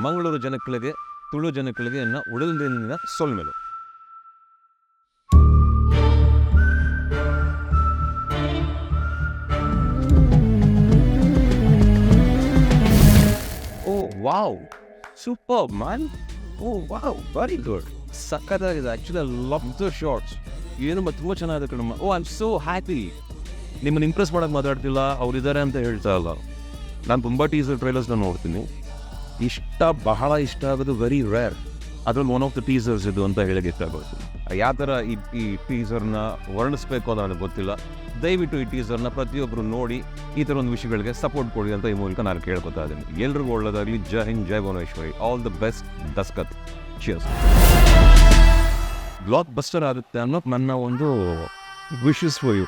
ಮಂಗಳೂರು ಜನಗಳಿಗೆ, ತುಳು ಜನಗಳಿಗೆ ಇನ್ನು ಉಳಿದಿನ ಸೊಲ್ಮೆಲು. ಓ ವಾವ್, ಸೂಪರ್ ಮ್ಯಾನ್. ಓ ವಾವ್, ವೆರಿ ಗುಡ್, ಸಕ್ಕತ್ತಾಗಿದೆ. Actually I love the shorts. ಏನು ತುಂಬ ಚೆನ್ನಾಗಿದೆ ಕಣಮ್ಮ. ಓ ಐ ಆಮ್ ಸೋ ಹ್ಯಾಪಿ. ನಿಮ್ಮನ್ನು ಇಂಪ್ರೆಸ್ ಮಾಡೋಕ್ಕೆ ಮಾತಾಡ್ತಿಲ್ಲ, ಅವರಿದ್ದಾರೆ ಅಂತ ಹೇಳ್ತಾ ಇಲ್ಲ. ನಾನು ತುಂಬ ಟೀಸರ್ ಟ್ರೈಲರ್ಸ್ನ ನೋಡ್ತೀನಿ. ಬಹಳ ಇಷ್ಟ ಆಗೋದು ವೆರಿ ರೇರ್. ಅದ್ರಲ್ಲಿ ಒನ್ ಆಫ್ ದ ಟೀಸರ್ಸ್ ಇದು ಅಂತ ಹೇಳಕ್ಕೆ ಇಷ್ಟ ಆಗೋದು. ಯಾವ ಥರ ಈ ಟೀಸರ್ನ ವರ್ಣಿಸ್ಬೇಕು ಅಂತ ನನಗೆ ಗೊತ್ತಿಲ್ಲ. ದಯವಿಟ್ಟು ಈ ಟೀಸರ್ನ ಪ್ರತಿಯೊಬ್ಬರು ನೋಡಿ ಈ ಥರ ಒಂದು ವಿಷಯಗಳಿಗೆ ಸಪೋರ್ಟ್ ಕೊಡಿ ಅಂತ ಈ ಮೂಲಕ ನಾನು ಕೇಳ್ಕೊತಾ ಇದ್ದೀನಿ. ಎಲ್ರಿಗೂ ಒಳ್ಳೆಯದಾಗಲಿ. ಜೈ ಹಿಂದ್, ಜೈ ಭುವನೇಶ್ವರಿ. All the best. ದಸ್ಕತ್. ಚಿಯರ್ಸ್. ಬ್ಲಾಕ್ ಬಸ್ಟರ್ ಆಗುತ್ತೆ ಅನ್ನೋದು ನನ್ನ ಒಂದು ವಿಶಸ್ ಫಾರ್ ಯು.